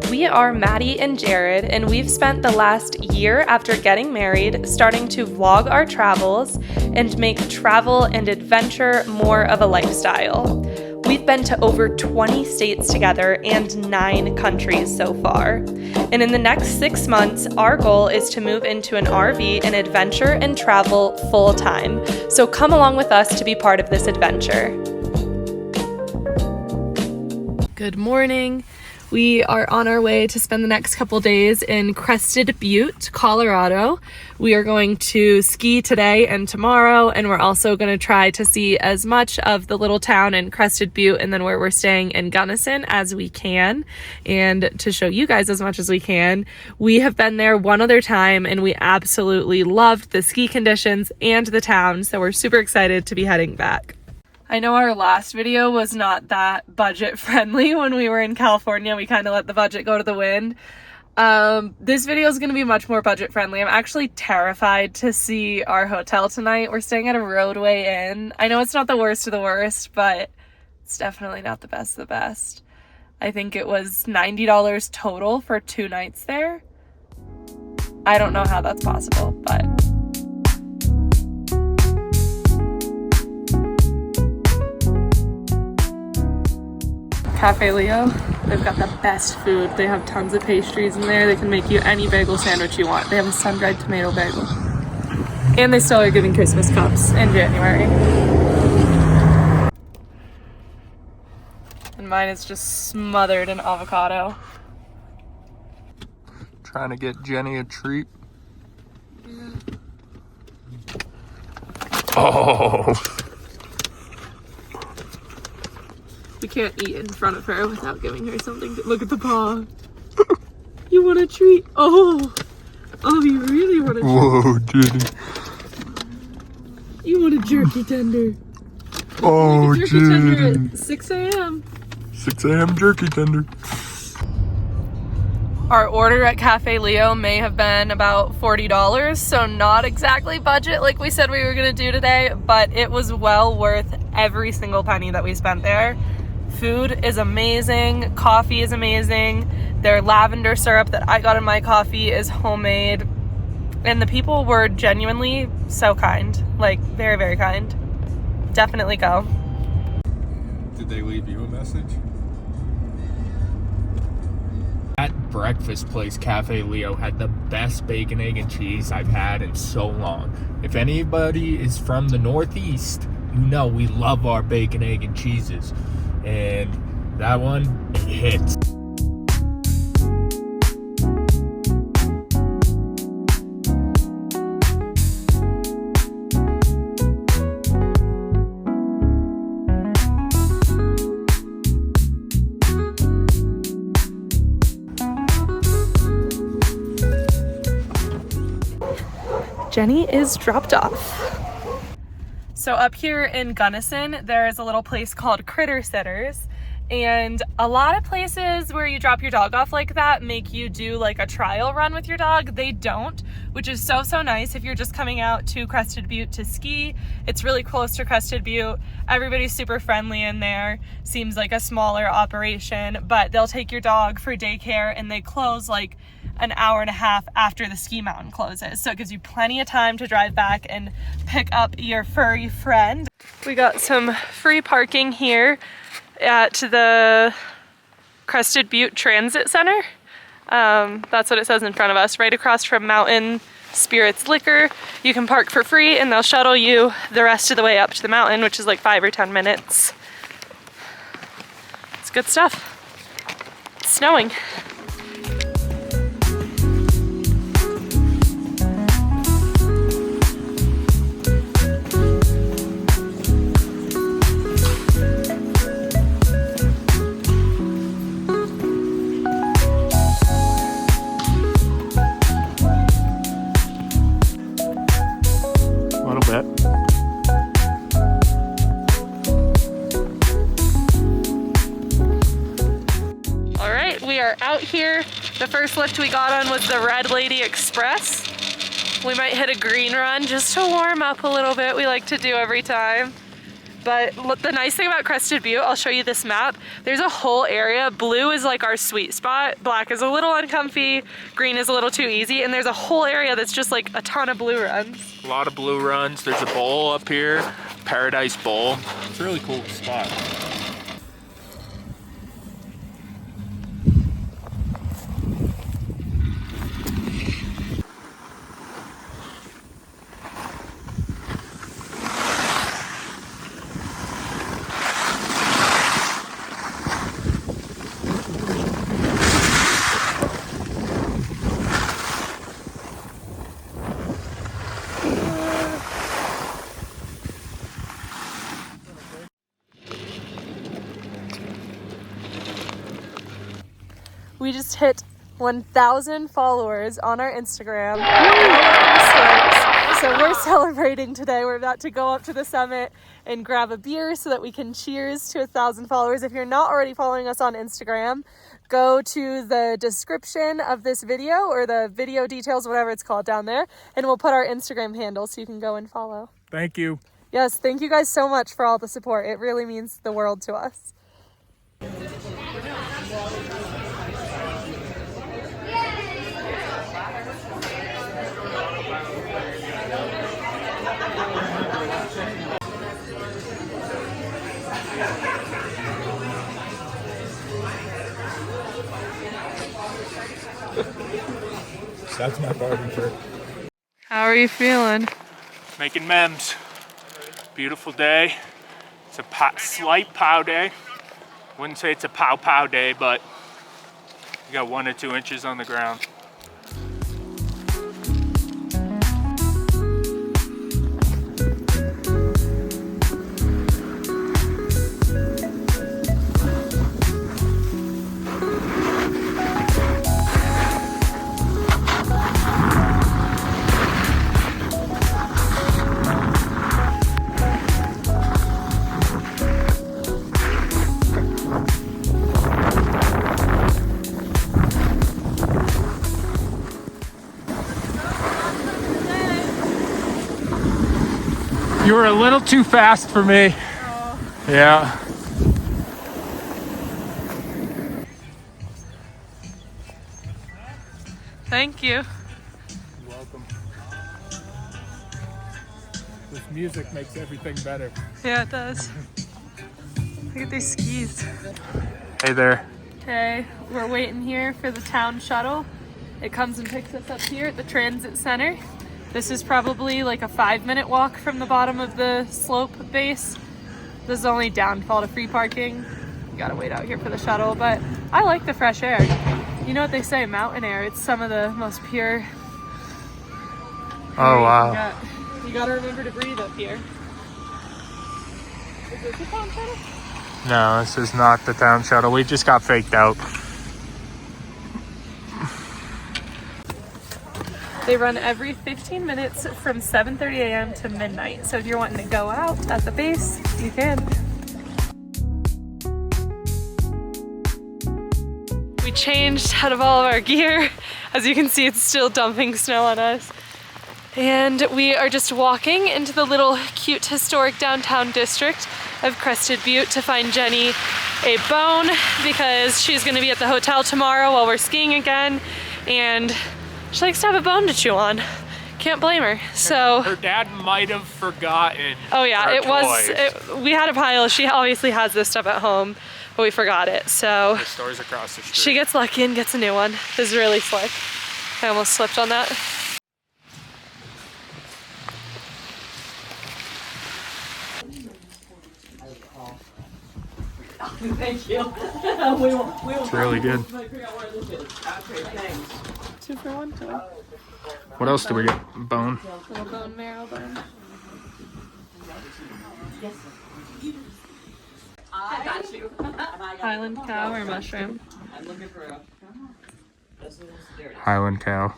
We are Maddie and Jared, and we've spent the last year after getting married starting to vlog our travels and make travel and adventure more of a lifestyle. We've been to over 20 states together and 9 countries so far. And in the next 6 months, our goal is to move into an RV and adventure and travel full time. So come along with us to be part of this adventure. Good morning. We are on our way to spend the next couple days in Crested Butte, Colorado. We are going to ski today and tomorrow, and we're also going to try to see as much of the little town in Crested Butte and then where we're staying in Gunnison as we can, and to show you guys as much as we can. We have been there one other time, and we absolutely loved the ski conditions and the town, so we're super excited to be heading back. I know our last video was not that budget friendly when we were in California. We kind of let the budget go to the wind. This video is going to be much more budget friendly. I'm actually terrified to see our hotel tonight. We're staying at a roadway inn. I know it's not the worst of the worst, but it's definitely not the best of the best. I think it was $90 total for 2 nights there. I don't know how that's possible, but... Cafe Leo, they've got the best food. They have tons of pastries in there. They can make you any bagel sandwich you want. They have a sun-dried tomato bagel. And they still are giving Christmas cups in January. And mine is just smothered in avocado. Trying to get Jenny a treat. Yeah. Oh! We can't eat in front of her without giving her something to look at the paw. You want a treat? Oh, you really want a treat? Whoa, Jenny. You want a jerky tender? Oh, jerky Jenny. Tender at 6 a.m. 6 a.m. jerky tender. Our order at Cafe Leo may have been about $40, so not exactly budget like we said we were gonna do today, but it was well worth every single penny that we spent there. Food is amazing, coffee is amazing, their lavender syrup that I got in my coffee is homemade, and the people were genuinely so kind, like very, very kind. Definitely go. Did they leave you a message? That breakfast place, Cafe Leo, had the best bacon, egg, and cheese I've had in so long. If anybody is from the Northeast, you know we love our bacon, egg, and cheeses. And that one, it hits. Jenny is dropped off. So up here in Gunnison, there is a little place called Critter Sitters, and a lot of places where you drop your dog off like that make you do like a trial run with your dog. They don't, which is so nice if you're just coming out to Crested Butte to ski. It's really close to Crested Butte. Everybody's super friendly in there. Seems like a smaller operation, but they'll take your dog for daycare, and they close like an hour and a half after the ski mountain closes. So it gives you plenty of time to drive back and pick up your furry friend. We got some free parking here at the Crested Butte Transit Center. That's what it says in front of us, right across from Mountain Spirits Liquor. You can park for free, and they'll shuttle you the rest of the way up to the mountain, which is like 5 or 10 minutes. It's good stuff. It's snowing. Out here, the first lift we got on was the Red Lady Express. We might hit a green run just to warm up a little bit. We like to do every time. But the nice thing about Crested Butte, I'll show you this map. There's a whole area. Blue is like our sweet spot. Black is a little uncomfy. Green is a little too easy. And there's a whole area that's just like a ton of blue runs. A lot of blue runs. There's a bowl up here, Paradise Bowl. It's a really cool spot. We just hit 1,000 followers on our Instagram. So we're celebrating today. We're about to go up to the summit and grab a beer so that we can cheers to 1,000 followers. If you're not already following us on Instagram, go to the description of this video or the video details, whatever it's called down there, and we'll put our Instagram handle so you can go and follow. Thank you. Yes, thank you guys so much for all the support. It really means the world to us. That's my Barbie trick. How are you feeling? Making memes. Beautiful day. It's a slight pow day. Wouldn't say it's a pow day, but you got 1 or 2 inches on the ground. You were a little too fast for me. Oh. Yeah. Thank you. You're welcome. This music makes everything better. Yeah, it does. Look at these skis. Hey there. Okay, we're waiting here for the town shuttle. It comes and picks us up here at the transit center. This is probably like a 5-minute walk from the bottom of the slope base. This is the only downfall to free parking. You gotta wait out here for the shuttle, but I like the fresh air. You know what they say, mountain air, it's some of the most pure. Oh, wow. You gotta remember to breathe up here. Is this the town shuttle? No, this is not the town shuttle. We just got faked out. They run every 15 minutes from 7:30 a.m. to midnight. So if you're wanting to go out at the base, you can. We changed out of all of our gear. As you can see, it's still dumping snow on us. And we are just walking into the little cute historic downtown district of Crested Butte to find Jenny a bone because she's gonna be at the hotel tomorrow while we're skiing again. And she likes to have a bone to chew on. Can't blame her. So her dad might have forgotten. Oh yeah, it was. We had a pile. She obviously has this stuff at home, but we forgot it. So the store's across the street. She gets lucky and gets a new one. This is really slick. I almost slipped on that. Thank you. It's really good. 2 for 1 too. What else do we get? Bone. Little bone marrow bone. I got you. Highland cow or mushroom? I'm looking for a. Highland cow.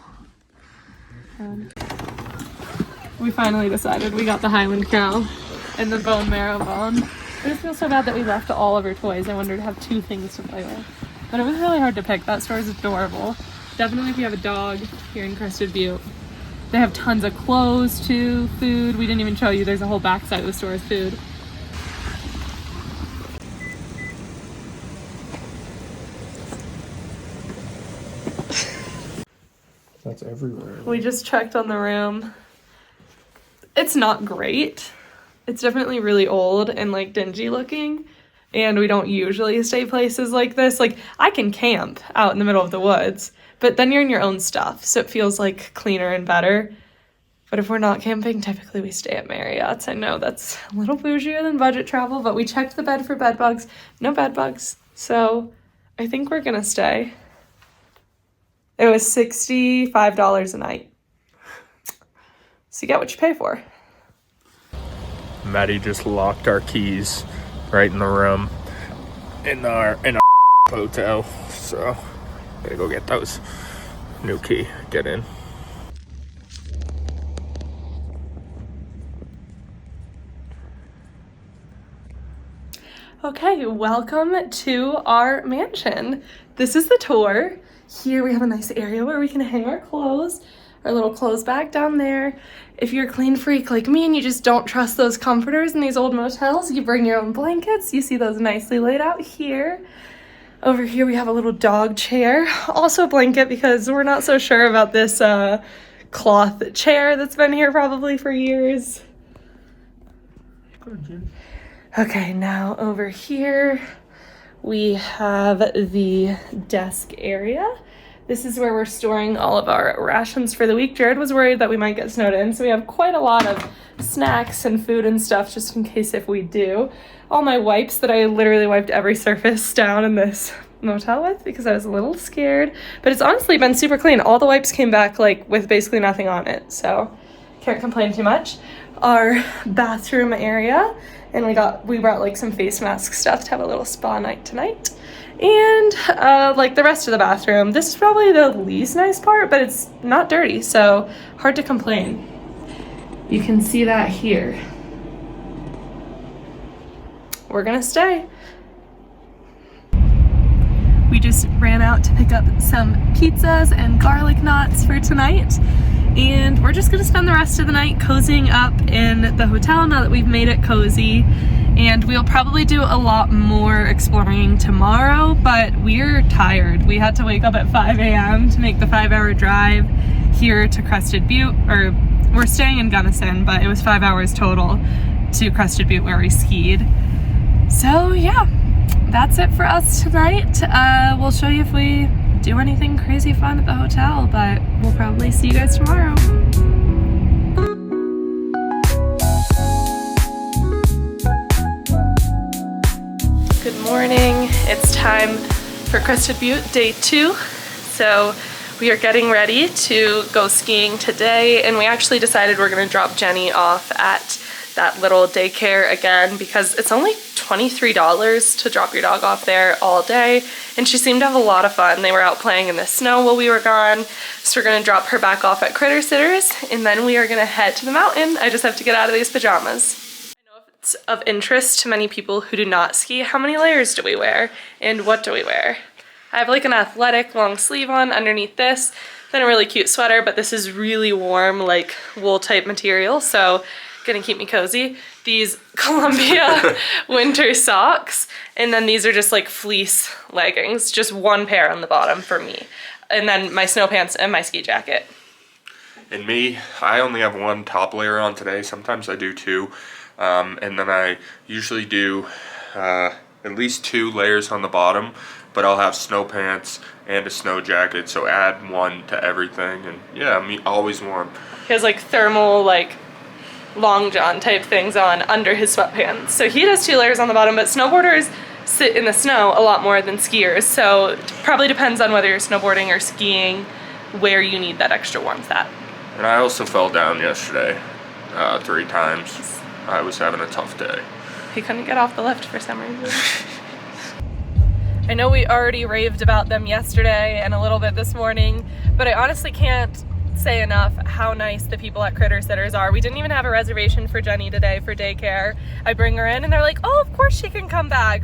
We finally decided we got the Highland cow and the bone marrow bone. I just feel so bad that we left all of our toys. I wanted to have 2 things to play with. But it was really hard to pick. That store is adorable. Definitely if you have a dog here in Crested Butte. They have tons of clothes too, food. We didn't even show you. There's a whole backside of the store with food. That's everywhere. We just checked on the room. It's not great. It's definitely really old and like dingy looking. And we don't usually stay places like this. Like, I can camp out in the middle of the woods, but then you're in your own stuff, so it feels like cleaner and better. But if we're not camping, typically we stay at Marriott's. I know that's a little bougier than budget travel, but we checked the bed for bed bugs. No bed bugs. So I think we're gonna stay. It was $65 a night. So you get what you pay for. Maddie just locked our keys right in the room in our hotel. So gotta go get those. New key. Get in. Okay, welcome to our mansion. This is the tour. Here we have a nice area where we can hang our clothes, our little clothes bag down there. If you're a clean freak like me and you just don't trust those comforters in these old motels, you bring your own blankets. You see those nicely laid out here. Over here we have a little dog chair, also a blanket because we're not so sure about this cloth chair that's been here probably for years. Okay, now over here we have the desk area. This is where we're storing all of our rations for the week. Jared was worried that we might get snowed in, so we have quite a lot of snacks and food and stuff just in case if we do. All my wipes that I literally wiped every surface down in this motel with because I was a little scared. But it's honestly been super clean. All the wipes came back like with basically nothing on it, so can't complain too much. Our bathroom area, and we brought like some face mask stuff to have a little spa night tonight. And like the rest of the bathroom, this is probably the least nice part, but it's not dirty, so hard to complain. You can see that here. We're gonna stay. We just ran out to pick up some pizzas and garlic knots for tonight. And we're just gonna spend the rest of the night cozying up in the hotel now that we've made it cozy. And we'll probably do a lot more exploring tomorrow, but we're tired. We had to wake up at 5 a.m. to make the 5-hour drive here to Crested Butte, or we're staying in Gunnison, but it was 5 hours total to Crested Butte where we skied. So yeah, that's it for us tonight. We'll show you if we do anything crazy fun at the hotel, but we'll probably see you guys tomorrow. Good morning. It's time for Crested Butte day 2. So we are getting ready to go skiing today, and we actually decided we're gonna drop Jenny off at that little daycare again because it's only $23 to drop your dog off there all day, and she seemed to have a lot of fun. They were out playing in the snow while we were gone, so we're gonna drop her back off at Critter Sitters, and then we are gonna head to the mountain. I just have to get out of these pajamas. I know if it's of interest to many people who do not ski, how many layers do we wear and what do we wear? I have like an athletic long sleeve on underneath this, then a really cute sweater, but this is really warm, like wool type material, so gonna keep me cozy. These Columbia winter socks, and then these are just like fleece leggings, just one pair on the bottom for me, and then my snow pants and my ski jacket. And me, I only have one top layer on today. Sometimes I do 2, and then I usually do at least 2 layers on the bottom, but I'll have snow pants and a snow jacket, so add 1 to everything, and yeah, I'm always warm. He has like thermal, like long john type things on under his sweatpants. So he does 2 layers on the bottom, but snowboarders sit in the snow a lot more than skiers. So it probably depends on whether you're snowboarding or skiing where you need that extra warmth at. And I also fell down yesterday 3 times. I was having a tough day. He couldn't get off the lift for some reason. I know we already raved about them yesterday and a little bit this morning, but I honestly can't say enough how nice the people at Critter Sitters are. We didn't even have a reservation for Jenny today for daycare. I bring her in and they're like, oh, of course she can come back.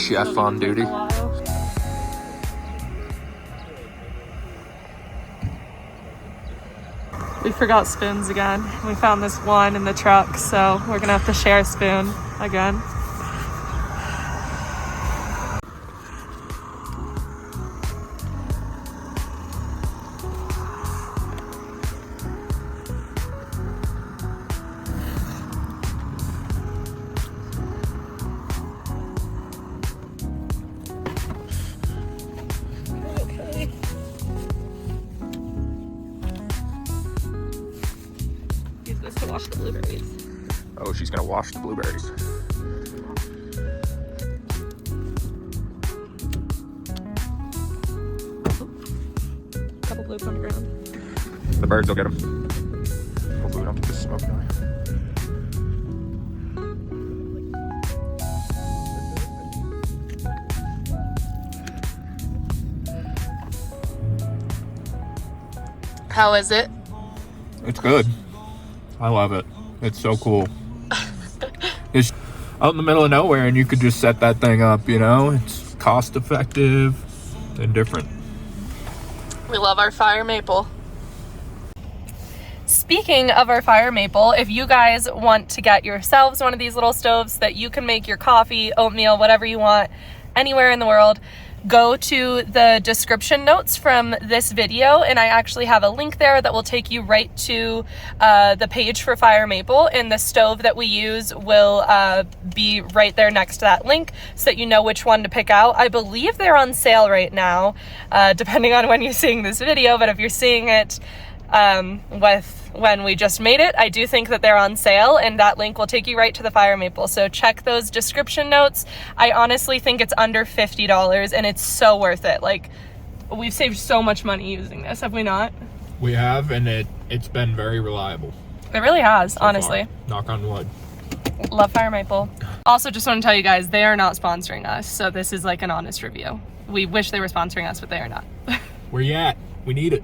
chef on duty. We forgot spoons again. We found this one in the truck, so we're gonna have to share a spoon again. Use this to wash the blueberries. Oh, she's gonna wash the blueberries. Couple bloops on the ground. The birds will get them. Hopefully we don't get this smoke anyway. How is it? It's good. I love it. It's so cool. It's out in the middle of nowhere and you could just set that thing up, you know? It's cost effective and different. We love our fire maple. Speaking of our fire maple, if you guys want to get yourselves one of these little stoves that you can make your coffee, oatmeal, whatever you want, anywhere in the world, go to the description notes from this video, and I actually have a link there that will take you right to the page for Fire Maple, and the stove that we use will be right there next to that link so that you know which one to pick out. I believe they're on sale right now, depending on when you're seeing this video, but if you're seeing it with when we just made it, I do think that they're on sale, and that link will take you right to the Fire Maple. So check those description notes. I honestly think it's under $50 and it's so worth it. Like, we've saved so much money using this, have we not? We have, and it's been very reliable. It really has, so honestly. Far. Knock on wood. Love Fire Maple. Also, just want to tell you guys, they are not sponsoring us, so this is like an honest review. We wish they were sponsoring us, but they are not. Where you at? We need it.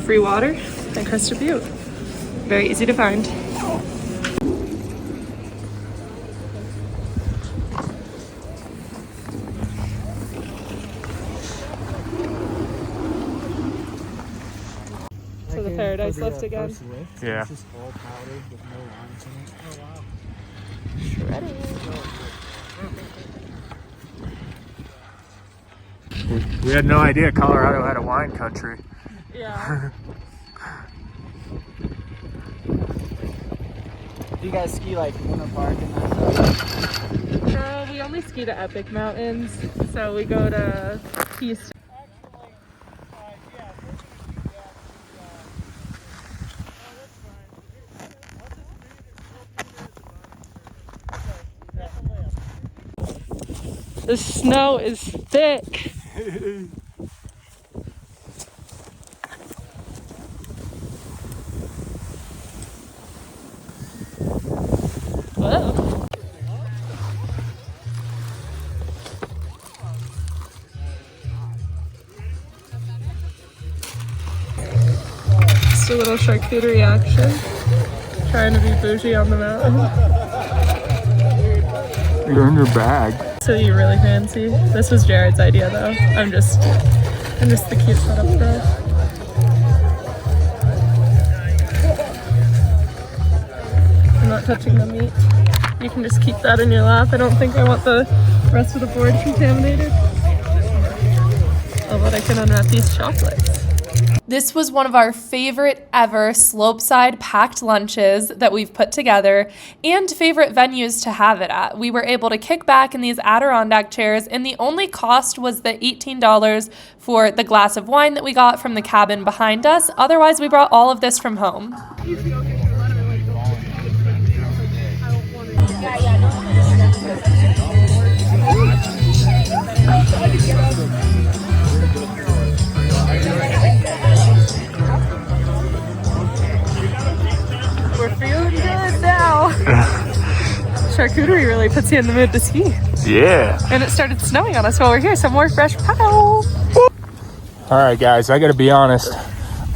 Free water at Crested Butte. Very easy to find. So the paradise lift again. Yeah. It's just all powdered with no lines in it. Oh wow. Shredded. We had no idea Colorado had a wine country. Yeah. Do you guys ski like Winter Park and that stuff? No, we only ski to Epic Mountains, so we go to Piezans. The snow is thick. Whoa. Just a little charcuterie action. Trying to be bougie on the mountain. You're in your bag. So you really fancy. This was Jared's idea though. I'm just the cute setup girl. I'm not touching the meat. You can just keep that in your lap. I don't think I want the rest of the board contaminated. Oh, but I can unwrap these chocolates. This was one of our favorite ever slopeside packed lunches that we've put together and favorite venues to have it at. We were able to kick back in these Adirondack chairs, and the only cost was the $18 for the glass of wine that we got from the cabin behind us. Otherwise, we brought all of this from home. We're feeling good now. Charcuterie really puts you in the mood to ski. Yeah. And it started snowing on us while we're here, so more fresh pow. All right, guys, I gotta be honest.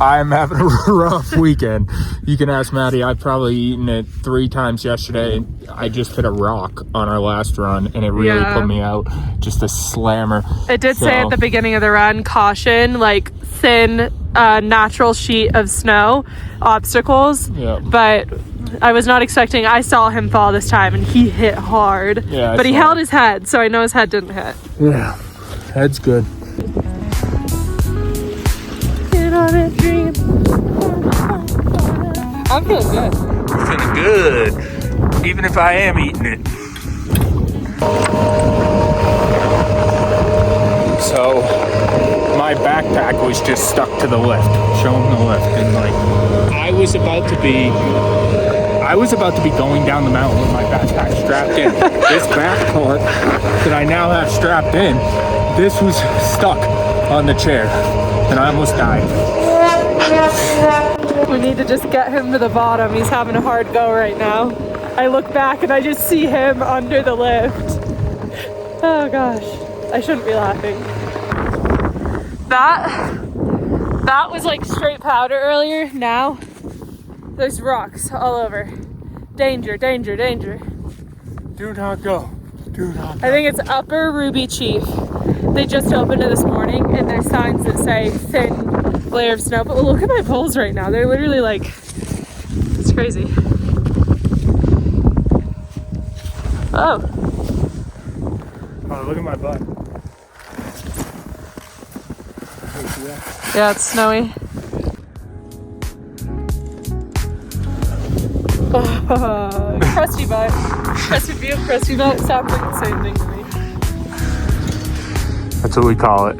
I'm having a rough weekend. You can ask Maddie. I've probably eaten it 3 times yesterday. I just hit a rock on our last run, and it really put me out. Just a slammer. It did say at the beginning of the run, caution, like thin, natural sheet of snow, obstacles. Yeah. But I was not expecting. I saw him fall this time, and he hit hard. Yeah. But he held his head, so I know his head didn't hit. Yeah. Head's good. I'm feeling good. I'm feeling good, even if I am eating it. So, my backpack was just stuck to the lift. Show them the lift, and like, I was about to be going down the mountain with my backpack strapped in. This back part that I now have strapped in, this was stuck on the chair, and I almost died. We need to just get him to the bottom. He's having a hard go right now. I look back and I just see him under the lift. Oh gosh, I shouldn't be laughing. That was like straight powder earlier. Now there's rocks all over. Danger, danger, danger. Do not go. Do not go. I think it's Upper Ruby Chief. They just opened it this morning, and there's signs that say thin layer of snow. But look at my poles right now. They're literally like, it's crazy. Oh. Oh, look at my butt. Yeah, it's snowy. Crusty butt. Crested Butte, crusty butt sounds like the same thing to me. That's what we call it.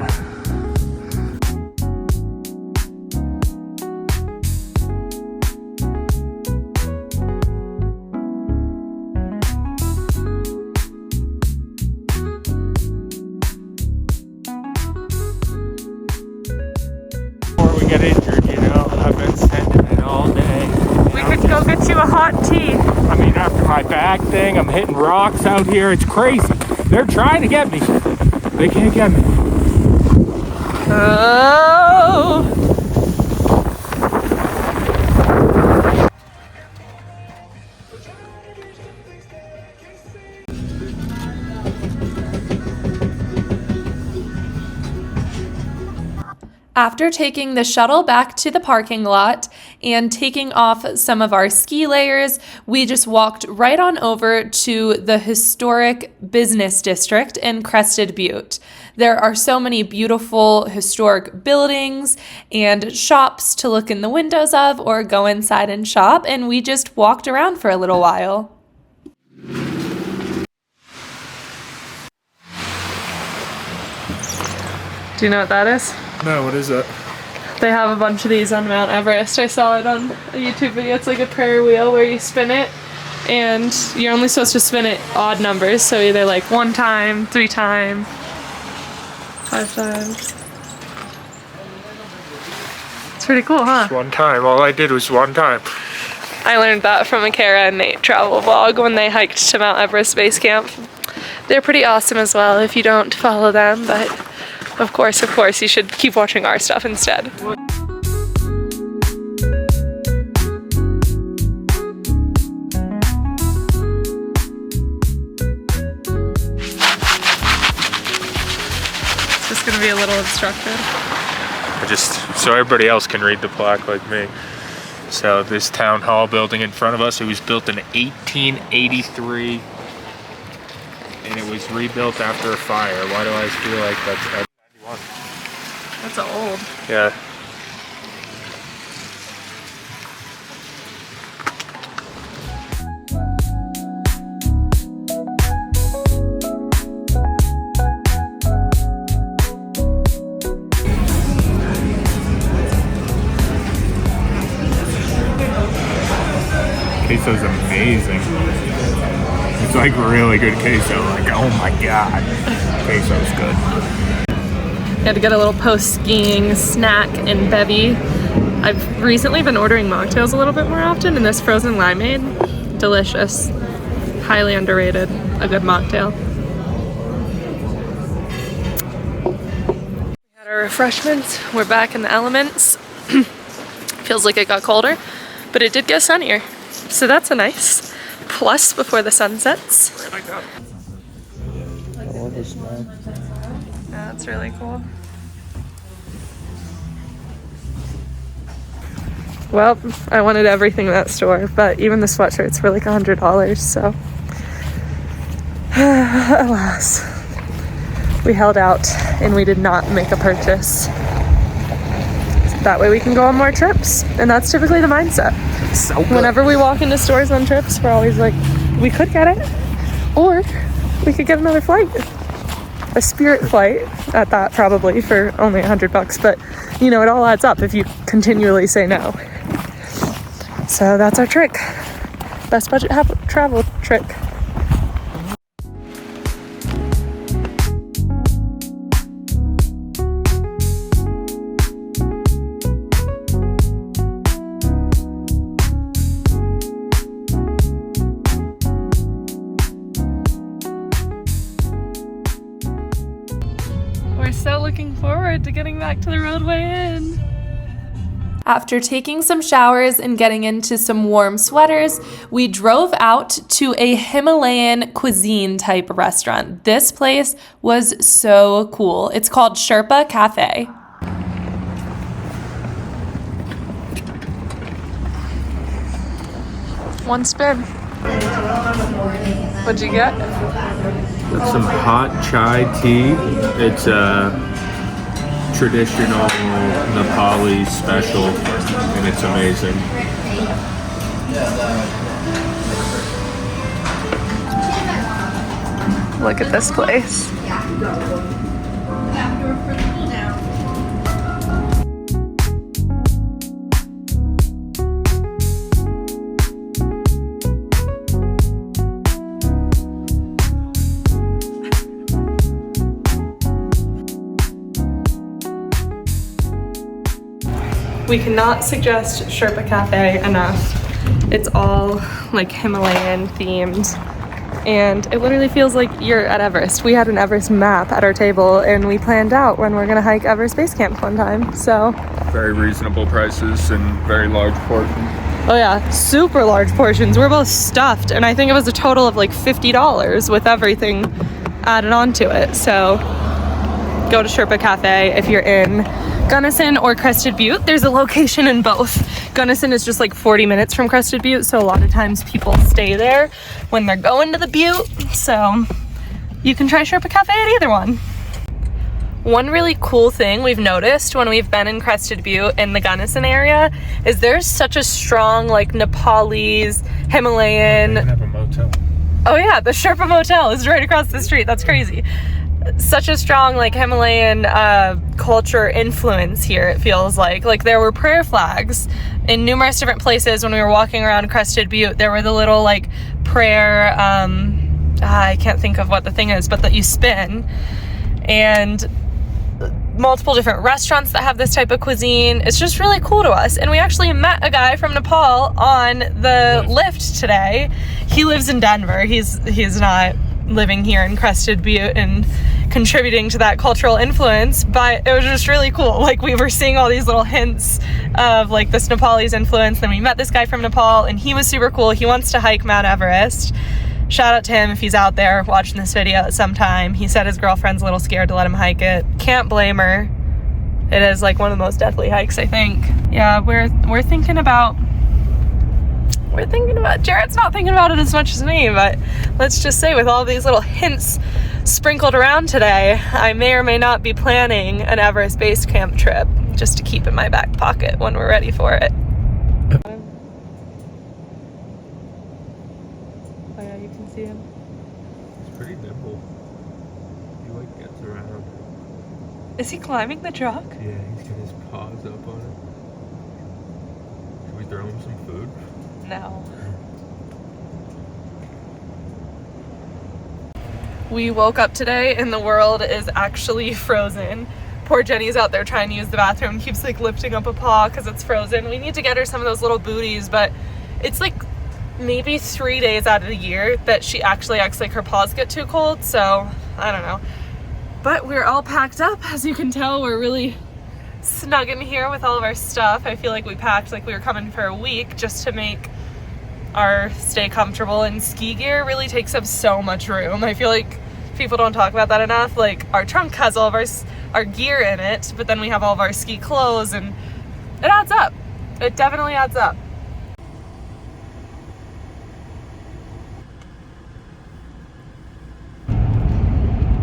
Before we get injured, you know, I've been sending it all day. We could go get you a hot tea. I mean, after my back thing, I'm hitting rocks out here. It's crazy. They're trying to get me. They can't get me. Oh. After taking the shuttle back to the parking lot and taking off some of our ski layers, we just walked right on over to the historic business district in Crested Butte. There are so many beautiful historic buildings and shops to look in the windows of or go inside and shop, and we just walked around for a little while. Do you know what that is? No, what is it? They have a bunch of these on Mount Everest. I saw it on a YouTube video. It's like a prayer wheel where you spin it, and you're only supposed to spin it odd numbers, so either like 1 time, 3 times, 5 times. It's pretty cool, huh? One time. All I did was one time. I learned that from a Kara and Nate travel vlog when they hiked to Mount Everest Base Camp. They're pretty awesome as well if you don't follow them, but of course, you should keep watching our stuff instead. It's just gonna be a little obstructed. So everybody else can read the plaque like me. So this town hall building in front of us, it was built in 1883, and it was rebuilt after a fire. Why do I feel like that's 91? That's old. Yeah. Queso's amazing. It's like really good queso. Like, oh my god. Queso's good. Had to get a little post-skiing snack and bevy. I've recently been ordering mocktails a little bit more often, and this frozen limeade, delicious. Highly underrated. A good mocktail. We had our refreshments. We're back in the elements. Feels like it got colder, but it did get sunnier. So that's a nice plus before the sun sets. That's really cool. Well, I wanted everything in that store, but even the sweatshirts were like $100, so alas, we held out and we did not make a purchase. That way we can go on more trips, and that's typically the mindset. So good. Whenever we walk into stores on trips, we're always like, we could get it, or we could get another flight. A Spirit flight at that, probably for only $100, but you know, it all adds up if you continually say no. So that's our trick. Best budget travel trick. We're so looking forward to getting back to the roadway inn. After taking some showers and getting into some warm sweaters, we drove out to a Himalayan cuisine type restaurant. This place was so cool. It's called Sherpa Cafe. One spin. What'd you get? That's some hot chai tea. It's a traditional Nepali special, and it's amazing. Look at this place. We cannot suggest Sherpa Cafe enough. It's all like Himalayan themed, and it literally feels like you're at Everest. We had an Everest map at our table, and we planned out when we're gonna hike Everest Base Camp one time, so. Very reasonable prices and very large portions. Oh yeah, super large portions. We're both stuffed, and I think it was a total of like $50 with everything added onto it. So go to Sherpa Cafe if you're in Gunnison or Crested Butte. There's a location in both. Gunnison is just like 40 minutes from Crested Butte, so a lot of times people stay there when they're going to the Butte. So you can try Sherpa Cafe at either one. One really cool thing we've noticed when we've been in Crested Butte in the Gunnison area is there's such a strong like Nepalese, Himalayan. They even have a motel. Oh yeah, the Sherpa Motel is right across the street. That's crazy. Such a strong like Himalayan culture influence here, it feels like. Like there were prayer flags in numerous different places when we were walking around Crested Butte. There were the little like prayer, I can't think of what the thing is, but that you spin. And multiple different restaurants that have this type of cuisine. It's just really cool to us. And we actually met a guy from Nepal on the lift today. He lives in Denver. He's not living here in Crested Butte and contributing to that cultural influence, but it was just really cool. Like we were seeing all these little hints of like this Nepalese influence. Then we met this guy from Nepal, and he was super cool. He wants to hike Mount Everest. Shout out to him if he's out there watching this video at some time. He said his girlfriend's a little scared to let him hike it. Can't blame her. It is like one of the most deathly hikes, I think. Yeah, we're thinking about Jared's not thinking about it as much as me, but let's just say with all these little hints sprinkled around today, I may or may not be planning an Everest Base Camp trip just to keep in my back pocket when we're ready for it. Oh yeah, you can see him. It's pretty nimble. He like gets around. Is he climbing the truck? Yeah, he's got his paws up on it. Should we throw him some food? No. We woke up today and the world is actually frozen. Poor Jenny's out there trying to use the bathroom, keeps like lifting up a paw because it's frozen. We need to get her some of those little booties, but it's like maybe 3 days out of the year that she actually acts like her paws get too cold, so I don't know. But we're all packed up. As you can tell, we're really snug in here with all of our stuff. I feel like we packed like we were coming for a week just to make our stay comfortable, and ski gear really takes up so much room. I feel like people don't talk about that enough. Like our trunk has all of our gear in it, but then we have all of our ski clothes, and it adds up. It definitely adds up.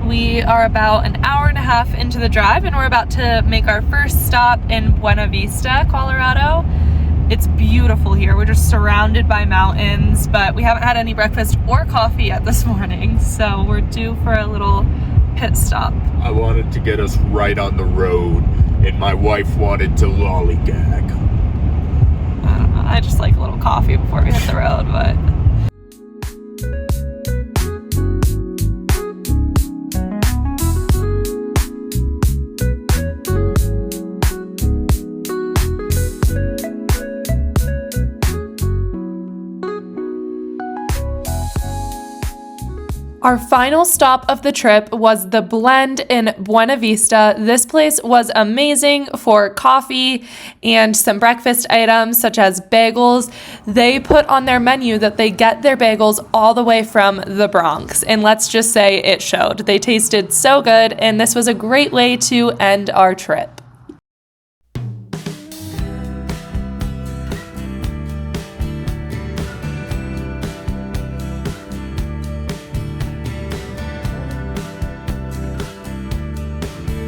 We are about an hour and a half into the drive, and we're about to make our first stop in Buena Vista, Colorado. It's beautiful here. We're just surrounded by mountains, but we haven't had any breakfast or coffee yet this morning, so we're due for a little pit stop. I wanted to get us right on the road, and my wife wanted to lollygag. I don't know. I just like a little coffee before we hit the road, but... Our final stop of the trip was the Blend in Buena Vista. This place was amazing for coffee and some breakfast items such as bagels. They put on their menu that they get their bagels all the way from the Bronx, and let's just say it showed. They tasted so good, and this was a great way to end our trip.